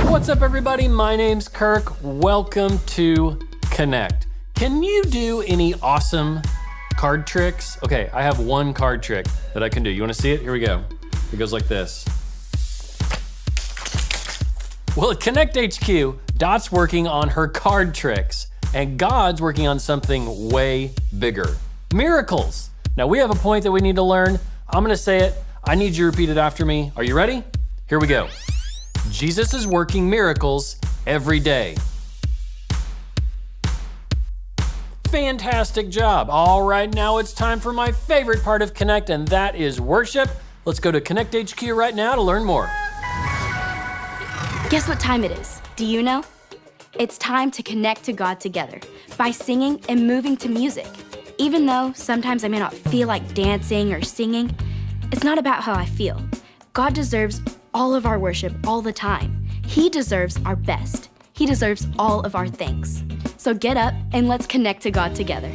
What's up, everybody? My name's Kirk. Welcome to Connect. Can you do any awesome card tricks? Okay, I have one card trick that I can do. You wanna see it? Here we go. It goes like this. Well, at Connect HQ, Dot's working on her card tricks, and God's working on something way bigger. Miracles. Now we have a point that we need to learn. I'm gonna say it. I need you to repeat it after me. Are you ready? Here we go. Jesus is working miracles every day. Fantastic job. All right, now it's time for my favorite part of Connect, and that is worship. Let's go to Connect HQ right now to learn more. Guess what time it is? Do you know? It's time to connect to God together by singing and moving to music. Even though sometimes I may not feel like dancing or singing, it's not about how I feel. God deserves all of our worship all the time. He deserves our best. He deserves all of our thanks. So get up and let's connect to God together.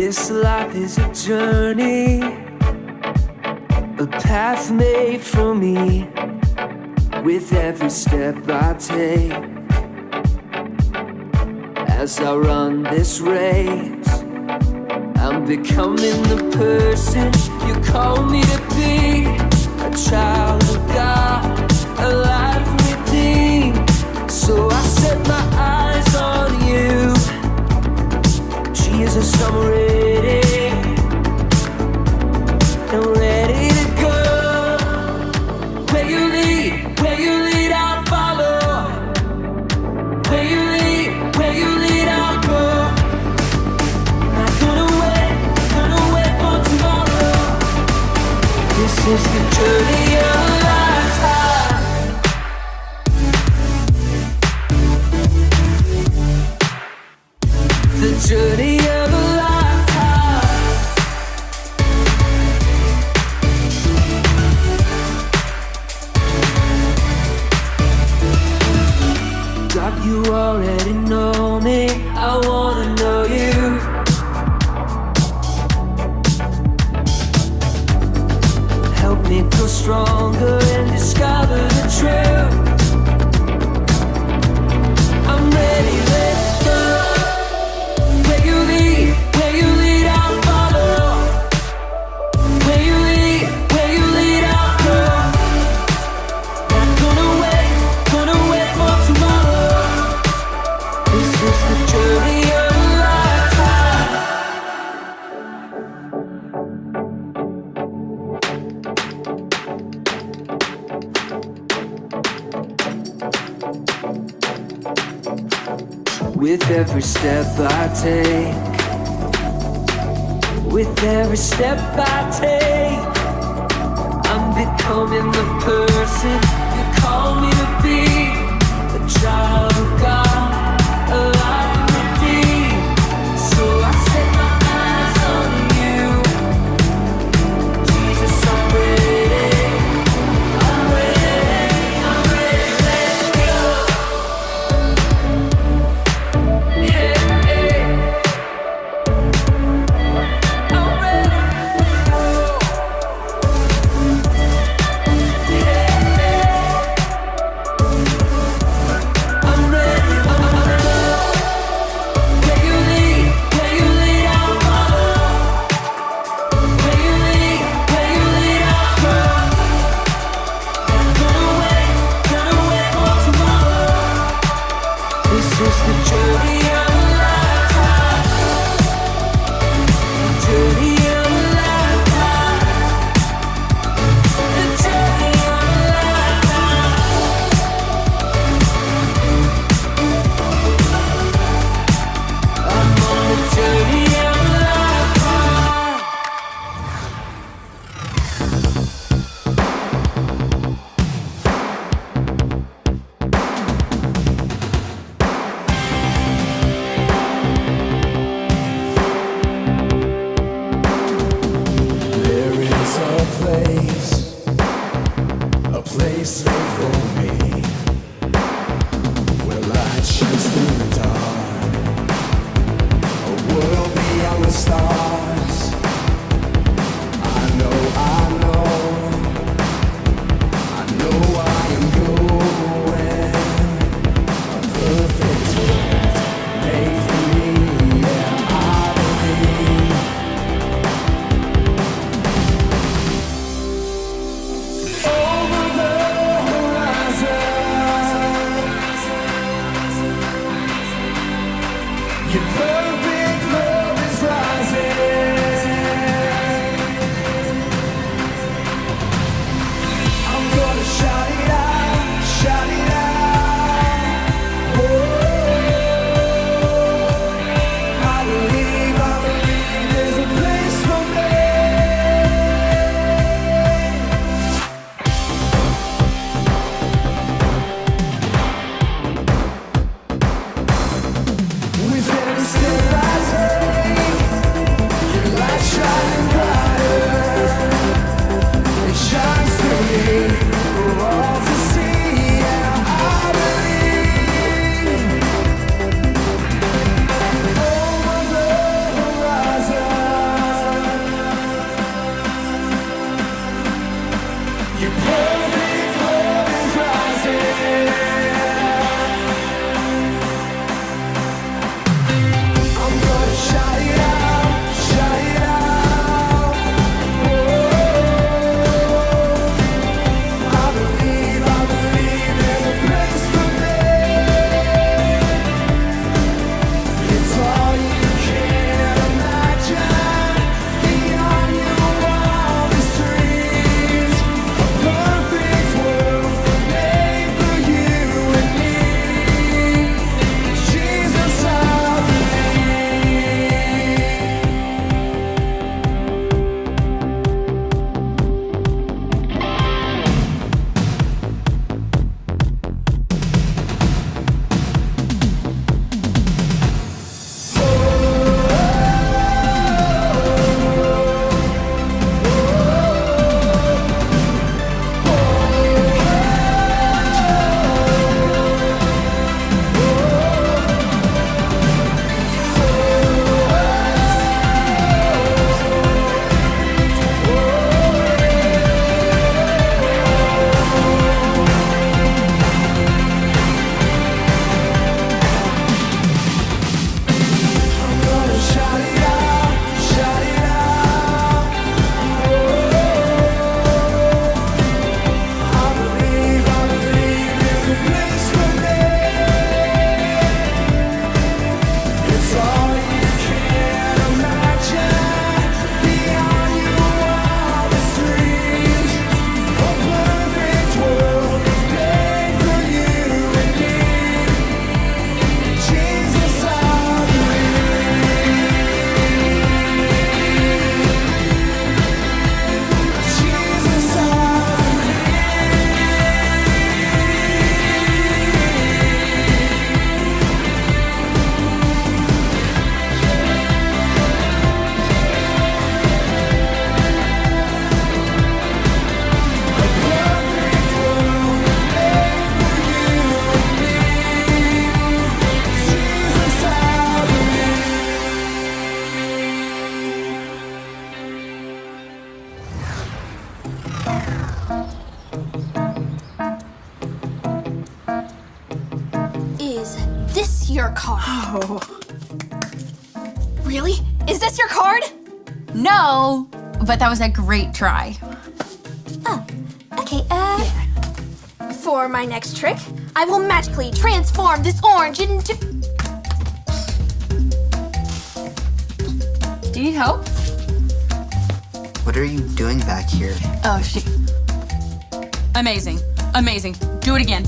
This life is a journey, a path made for me. With every step I take, as I run this race, I'm becoming the person you call me to be. A child of God, alive redeemed. So I set my eyes on you. Jesus, I'm ready. I'm ready to go. Where you lead, I'll follow. Where you lead, I'll go. Not gonna wait for tomorrow. This is the journey of a lifetime. The journey of a lifetime. God, you already know me. I wanna know you. Help me grow stronger and discover the truth. I'm ready, let's go. Where you lead, I'll follow. Where you lead, I'll go. Not gonna wait for tomorrow. This is the journey of a lifetime. With every step I take, with every step I take, I'm becoming the person you call me to be. A child of God, alive and redeemed. So I set my eyes on you. Jesus, I'm ready. I'm ready, let's go. Yeah, yeah. I'm ready to go. Yeah, yeah. I'm card. Oh. Really? Is this your card? No, but that was a great try. Oh, okay, For my next trick, I will magically transform this orange into... Do you need help? What are you doing back here? Oh, Amazing. Amazing. Do it again.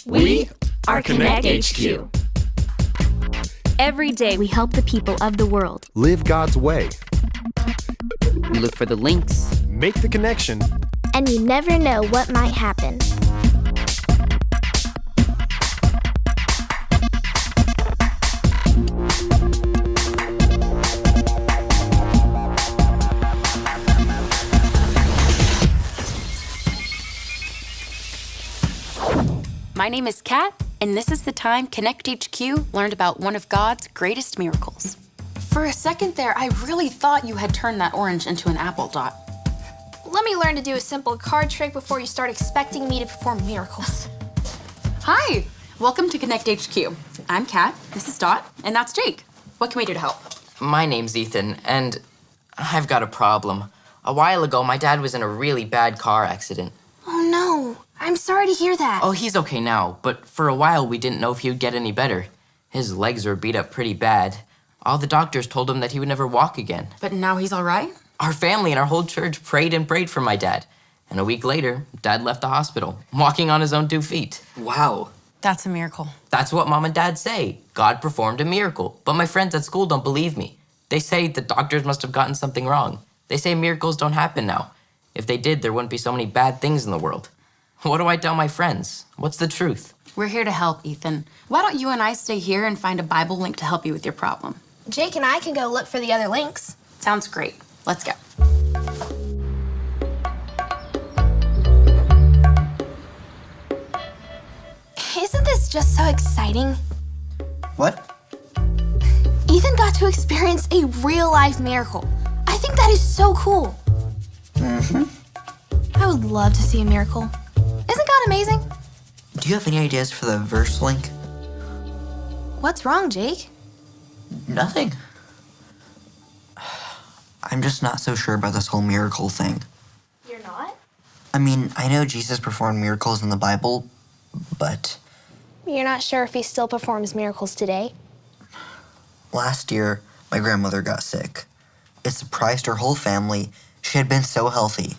We are Connect HQ. Every day we help the people of the world. Live God's way. We look for the links. Make the connection. And you never know what might happen. My name is Kat, and this is the time Connect HQ learned about one of God's greatest miracles. For a second there, I really thought you had turned that orange into an apple, Dot. Let me learn to do a simple card trick before you start expecting me to perform miracles. Hi, welcome to Connect HQ. I'm Kat, this is Dot, and that's Jake. What can we do to help? My name's Ethan, and I've got a problem. A while ago, my dad was in a really bad car accident. Oh no, I'm sorry to hear that. Oh, he's okay now, but for a while we didn't know if he would get any better. His legs were beat up pretty bad. All the doctors told him that he would never walk again. But now he's all right? Our family and our whole church prayed and prayed for my dad. And a week later, Dad left the hospital, walking on his own 2 feet. Wow. That's a miracle. That's what Mom and Dad say. God performed a miracle. But my friends at school don't believe me. They say the doctors must have gotten something wrong. They say miracles don't happen now. If they did, there wouldn't be so many bad things in the world. What do I tell my friends? What's the truth? We're here to help, Ethan. Why don't you and I stay here and find a Bible link to help you with your problem? Jake and I can go look for the other links. Sounds great. Let's go. Isn't this just so exciting? What? Ethan got to experience a real-life miracle. I think that is so cool. I would love to see a miracle. Isn't God amazing? Do you have any ideas for the verse link? What's wrong, Jake? Nothing. I'm just not so sure about this whole miracle thing. You're not? I mean, I know Jesus performed miracles in the Bible, but You're not sure if he still performs miracles today? last year, my grandmother got sick. It surprised her whole family. She had been so healthy.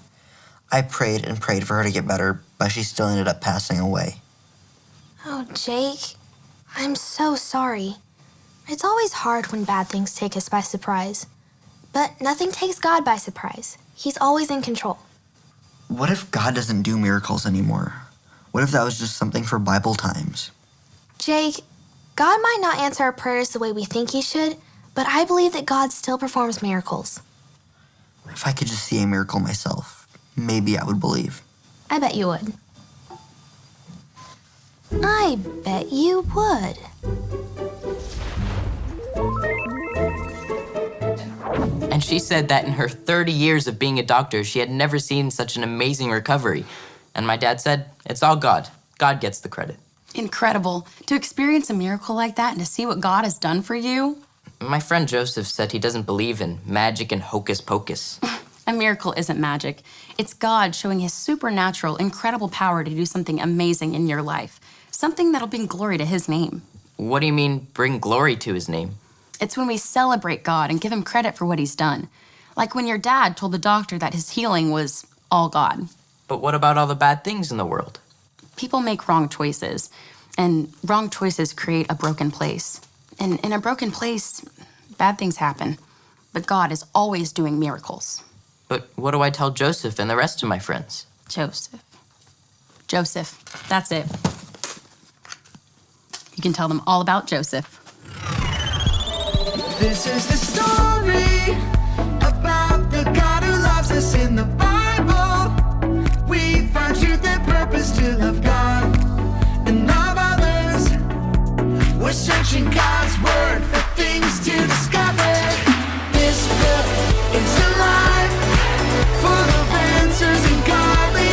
I prayed and prayed for her to get better, but she still ended up passing away. Oh, Jake, I'm so sorry. It's always hard when bad things take us by surprise. But nothing takes God by surprise. He's always in control. What if God doesn't do miracles anymore? What if that was just something for Bible times? Jake, God might not answer our prayers the way we think he should, but I believe that God still performs miracles. If I could just see a miracle myself, maybe I would believe. I bet you would. I bet you would. And she said that in her 30 years of being a doctor, she had never seen such an amazing recovery. And my dad said, it's all God. God gets the credit. Incredible. To experience a miracle like that and to see what God has done for you. My friend Joseph said he doesn't believe in magic and hocus pocus. A miracle isn't magic. It's God showing his supernatural, incredible power to do something amazing in your life. Something that'll bring glory to his name. What do you mean, bring glory to his name? It's when we celebrate God and give him credit for what he's done. Like when your dad told the doctor that his healing was all God. But what about all the bad things in the world? People make wrong choices, and wrong choices create a broken place. And in a broken place, bad things happen. But God is always doing miracles. But what do I tell Joseph and the rest of my friends? Joseph, that's it. You can tell them all about Joseph. This is the story about the God who loves us in the Bible. We find truth and purpose to love God and love others. We're searching God's word for things to discover. This book is alive, full of answers and godly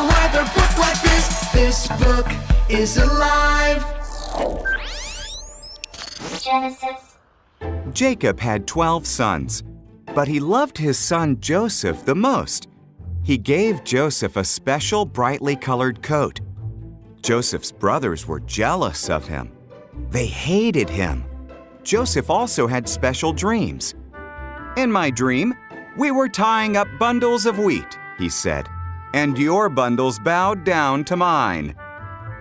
weather book like this. This book is alive. Genesis. Jacob had 12 sons, but he loved his son Joseph the most. He gave Joseph a special brightly colored coat. Joseph's brothers were jealous of him. They hated him. Joseph also had special dreams. In my dream, we were tying up bundles of wheat, he said, and your bundles bowed down to mine.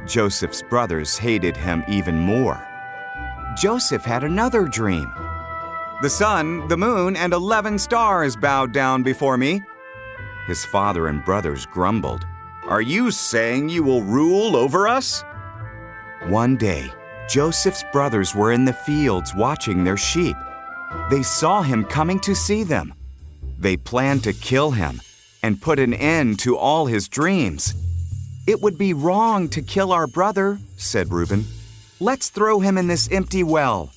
Joseph's brothers hated him even more. Joseph had another dream. The sun, the moon, and 11 stars bowed down before me. His father and brothers grumbled. Are you saying you will rule over us? One day, Joseph's brothers were in the fields watching their sheep. They saw him coming to see them. They planned to kill him and put an end to all his dreams. It would be wrong to kill our brother, said Reuben. Let's throw him in this empty well.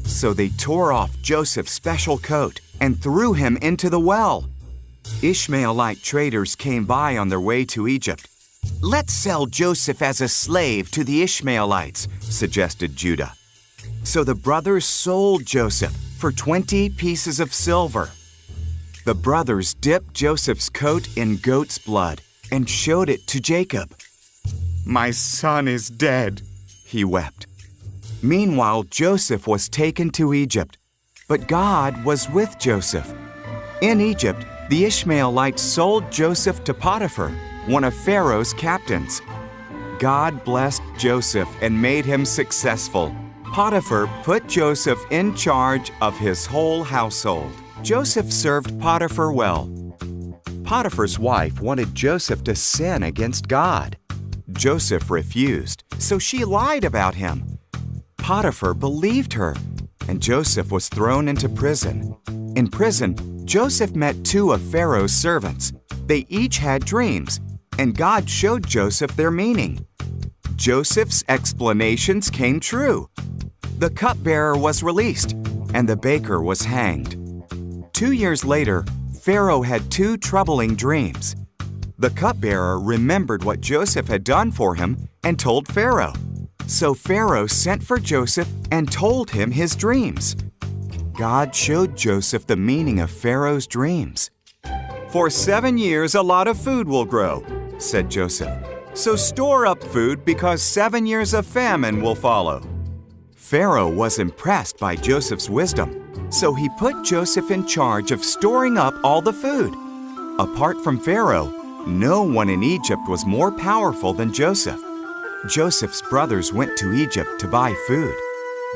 So they tore off Joseph's special coat and threw him into the well. Ishmaelite traders came by on their way to Egypt. Let's sell Joseph as a slave to the Ishmaelites, suggested Judah. So the brothers sold Joseph for 20 pieces of silver. The brothers dipped Joseph's coat in goat's blood and showed it to Jacob. My son is dead, he wept. Meanwhile, Joseph was taken to Egypt, but God was with Joseph. In Egypt, the Ishmaelites sold Joseph to Potiphar, one of Pharaoh's captains. God blessed Joseph and made him successful. Potiphar put Joseph in charge of his whole household. Joseph served Potiphar well. Potiphar's wife wanted Joseph to sin against God. Joseph refused, so she lied about him. Potiphar believed her, and Joseph was thrown into prison. In prison, Joseph met 2 of Pharaoh's servants. They each had dreams, and God showed Joseph their meaning. Joseph's explanations came true. The cupbearer was released, and the baker was hanged. 2 years later, Pharaoh had 2 troubling dreams. The cupbearer remembered what Joseph had done for him and told Pharaoh. So Pharaoh sent for Joseph and told him his dreams. God showed Joseph the meaning of Pharaoh's dreams. For 7 years, a lot of food will grow, said Joseph. So store up food because 7 years of famine will follow. Pharaoh was impressed by Joseph's wisdom, so he put Joseph in charge of storing up all the food. Apart from Pharaoh, no one in Egypt was more powerful than Joseph. Joseph's brothers went to Egypt to buy food.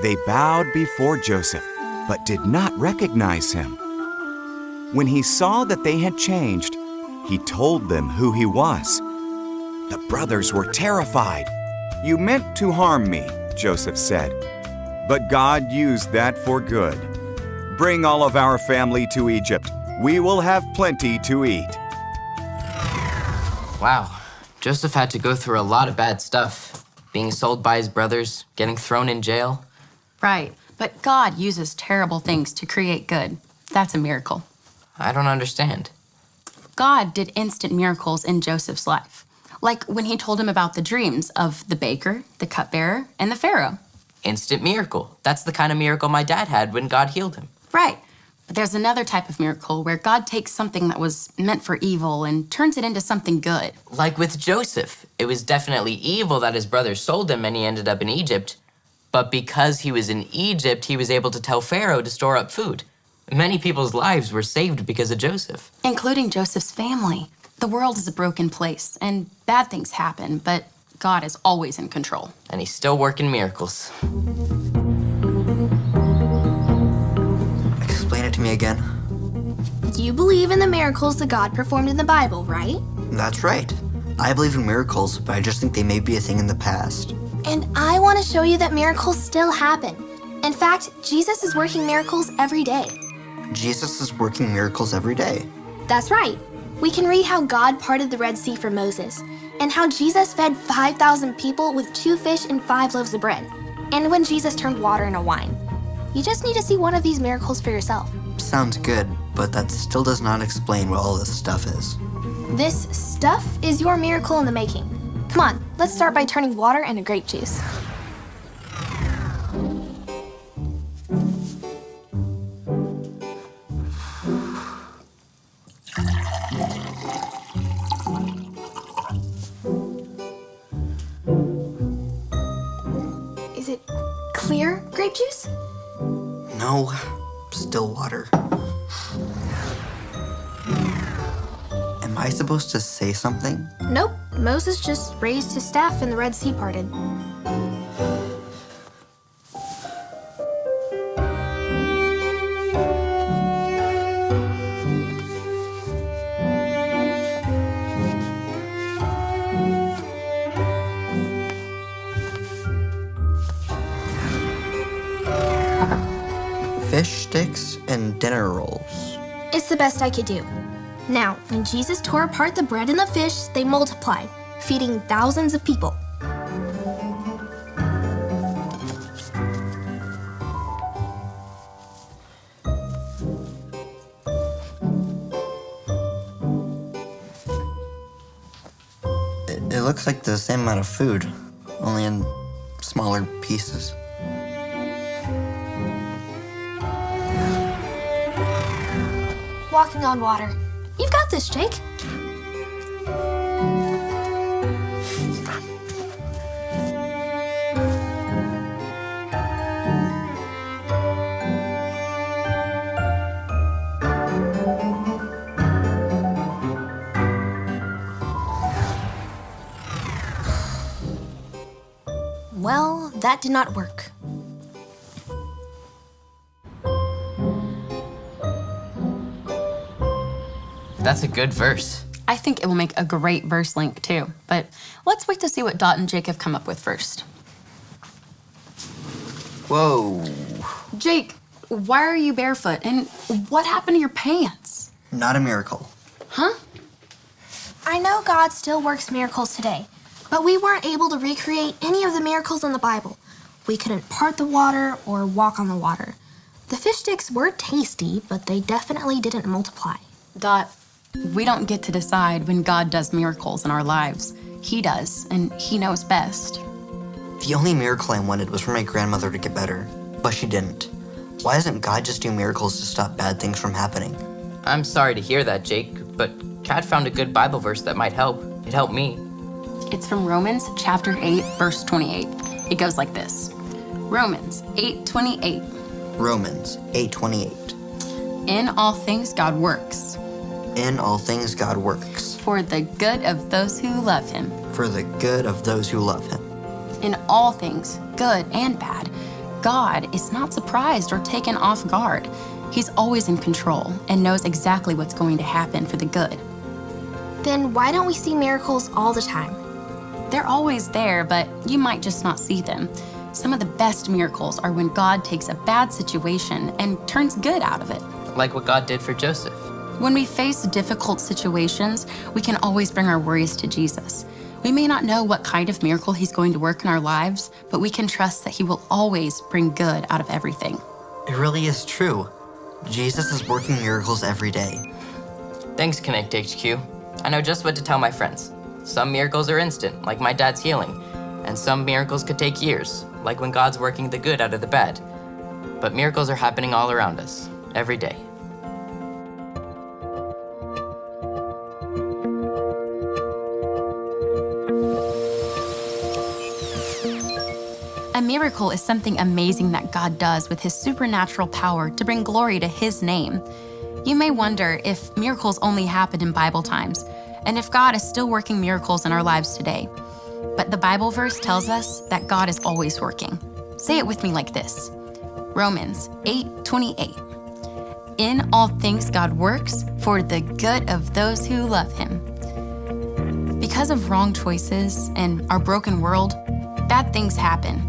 They bowed before Joseph, but did not recognize him. When he saw that they had changed, he told them who he was. The brothers were terrified. You meant to harm me, Joseph said, but God used that for good. Bring all of our family to Egypt. We will have plenty to eat. Wow, Joseph had to go through a lot of bad stuff. Being sold by his brothers, getting thrown in jail. Right, but God uses terrible things to create good. That's a miracle. I don't understand. God did instant miracles in Joseph's life, like when he told him about the dreams of the baker, the cupbearer, and the Pharaoh. Instant miracle. That's the kind of miracle my dad had when God healed him. Right, but there's another type of miracle where God takes something that was meant for evil and turns it into something good. Like with Joseph. It was definitely evil that his brothers sold him and he ended up in Egypt. But because he was in Egypt, he was able to tell Pharaoh to store up food. Many people's lives were saved because of Joseph. Including Joseph's family. The world is a broken place, and bad things happen, but God is always in control. And he's still working miracles. Explain it to me again. You believe in the miracles that God performed in the Bible, right? That's right. I believe in miracles, but I just think they may be a thing in the past. And I want to show you that miracles still happen. In fact, Jesus is working miracles every day. Jesus is working miracles every day. That's right. We can read how God parted the Red Sea for Moses, and how Jesus fed 5,000 people with 2 fish and 5 loaves of bread, and when Jesus turned water into wine. You just need to see one of these miracles for yourself. Sounds good, but that still does not explain what all this stuff is. This stuff is your miracle in the making. Come on, let's start by turning water into grape juice. Is it clear grape juice? No, still water. Am I supposed to say something? Nope, Moses just raised his staff and the Red Sea parted. Fish sticks and dinner rolls. It's the best I could do. Now, when Jesus tore apart the bread and the fish, they multiplied, feeding thousands of people. It looks like the same amount of food, only in smaller pieces. Walking on water. You've got this, Jake. Well, that did not work. That's a good verse. I think it will make a great verse link too, but let's wait to see what Dot and Jake have come up with first. Whoa. Jake, why are you barefoot? And what happened to your pants? Not a miracle. Huh? I know God still works miracles today, but we weren't able to recreate any of the miracles in the Bible. We couldn't part the water or walk on the water. The fish sticks were tasty, but they definitely didn't multiply. Dot, we don't get to decide when God does miracles in our lives. He does, and he knows best. The only miracle I wanted was for my grandmother to get better, but she didn't. Why doesn't God just do miracles to stop bad things from happening? I'm sorry to hear that, Jake, but Kat found a good Bible verse that might help. It helped me. It's from Romans chapter 8, verse 28. It goes like this. Romans 8:28. Romans 8:28. In all things God works. In all things God works. For the good of those who love him. For the good of those who love him. In all things, good and bad, God is not surprised or taken off guard. He's always in control and knows exactly what's going to happen for the good. Then why don't we see miracles all the time? They're always there, but you might just not see them. Some of the best miracles are when God takes a bad situation and turns good out of it. Like what God did for Joseph. When we face difficult situations, we can always bring our worries to Jesus. We may not know what kind of miracle he's going to work in our lives, but we can trust that he will always bring good out of everything. It really is true. Jesus is working miracles every day. Thanks, Connect HQ. I know just what to tell my friends. Some miracles are instant, like my dad's healing, and some miracles could take years, like when God's working the good out of the bad. But miracles are happening all around us, every day. A miracle is something amazing that God does with his supernatural power to bring glory to his name. You may wonder if miracles only happen in Bible times, and if God is still working miracles in our lives today. But the Bible verse tells us that God is always working. Say it with me like this. Romans 8:28. In all things God works for the good of those who love him. Because of wrong choices and our broken world, bad things happen.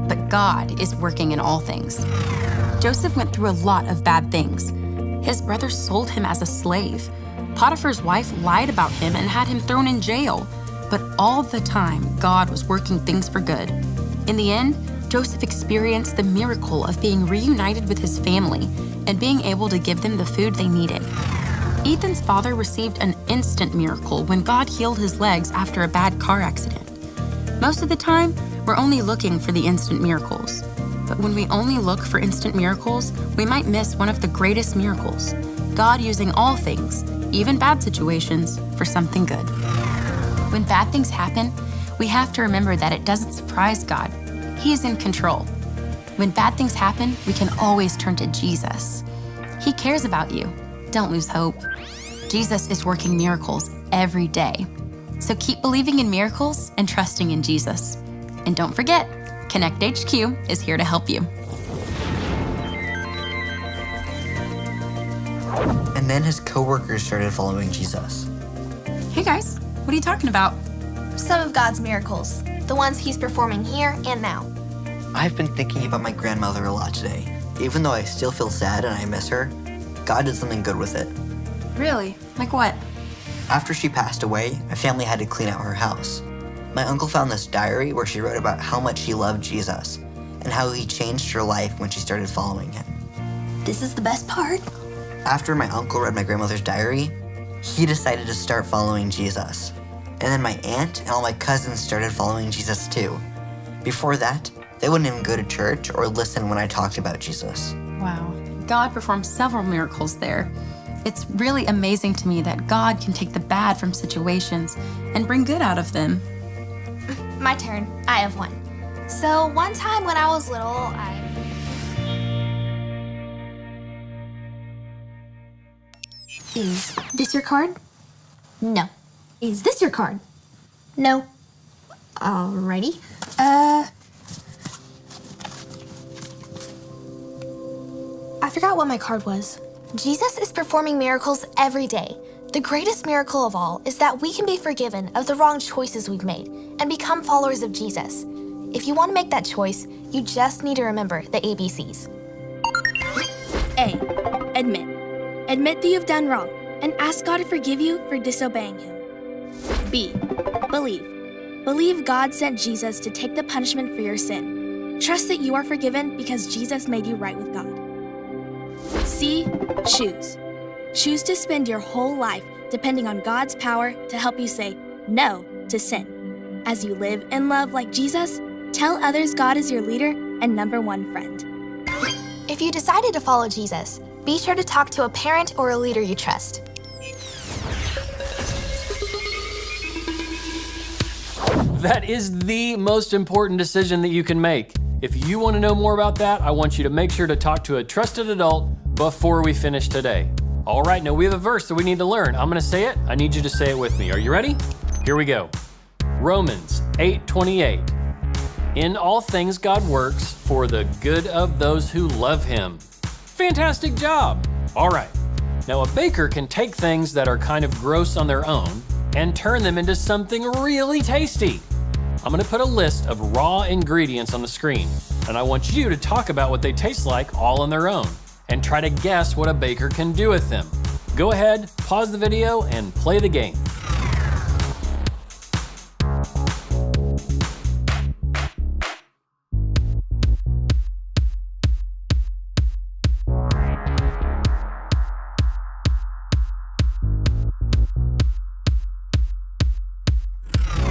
But God is working in all things. Joseph went through a lot of bad things. His brothers sold him as a slave. Potiphar's wife lied about him and had him thrown in jail. But all the time, God was working things for good. In the end, Joseph experienced the miracle of being reunited with his family and being able to give them the food they needed. Ethan's father received an instant miracle when God healed his legs after a bad car accident. Most of the time, we're only looking for the instant miracles. But when we only look for instant miracles, we might miss one of the greatest miracles, God using all things, even bad situations, for something good. When bad things happen, we have to remember that it doesn't surprise God. He is in control. When bad things happen, we can always turn to Jesus. He cares about you. Don't lose hope. Jesus is working miracles every day. So keep believing in miracles and trusting in Jesus. And don't forget, Connect HQ is here to help you. And then his coworkers started following Jesus. Hey guys, what are you talking about? Some of God's miracles, the ones he's performing here and now. I've been thinking about my grandmother a lot today. Even though I still feel sad and I miss her, God did something good with it. Really? Like what? After she passed away, my family had to clean out her house. My uncle found this diary where she wrote about how much she loved Jesus and how he changed her life when she started following him. This is the best part. After my uncle read my grandmother's diary, he decided to start following Jesus. And then my aunt and all my cousins started following Jesus too. Before that, they wouldn't even go to church or listen when I talked about Jesus. Wow. God performed several miracles there. It's really amazing to me that God can take the bad from situations and bring good out of them. My turn. I have one. So one time when I was little, Is this your card? No. Is this your card? No. Alrighty. I forgot what my card was. Jesus is performing miracles every day. The greatest miracle of all is that we can be forgiven of the wrong choices we've made and become followers of Jesus. If you want to make that choice, you just need to remember the ABCs. A. Admit. Admit that you've done wrong and ask God to forgive you for disobeying him. B. Believe. Believe God sent Jesus to take the punishment for your sin. Trust that you are forgiven because Jesus made you right with God. C. Choose. Choose to spend your whole life depending on God's power to help you say no to sin. As you live and love like Jesus, tell others God is your leader and number one friend. If you decided to follow Jesus, be sure to talk to a parent or a leader you trust. That is the most important decision that you can make. If you want to know more about that, I want you to make sure to talk to a trusted adult before we finish today. All right, now we have a verse that we need to learn. I'm gonna say it, I need you to say it with me. Are you ready? Here we go. Romans 8:28. In all things God works for the good of those who love him. Fantastic job. All right, now a baker can take things that are kind of gross on their own and turn them into something really tasty. I'm gonna put a list of raw ingredients on the screen, and I want you to talk about what they taste like all on their own, and try to guess what a baker can do with them. Go ahead, pause the video, and play the game.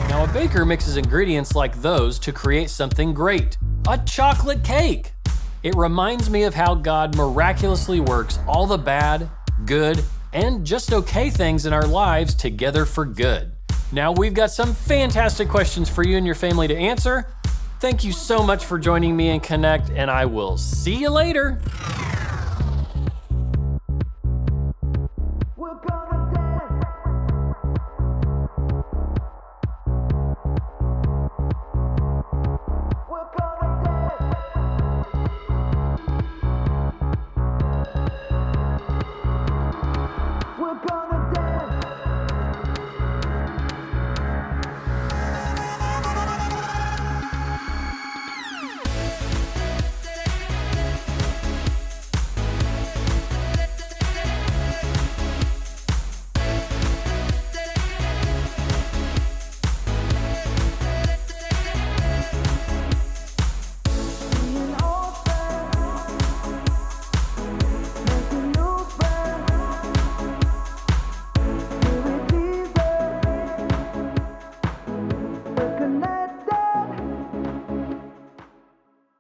Now, a baker mixes ingredients like those to create something great, a chocolate cake. It reminds me of how God miraculously works all the bad, good, and just okay things in our lives together for good. Now we've got some fantastic questions for you and your family to answer. Thank you so much for joining me in Connect, and I will see you later.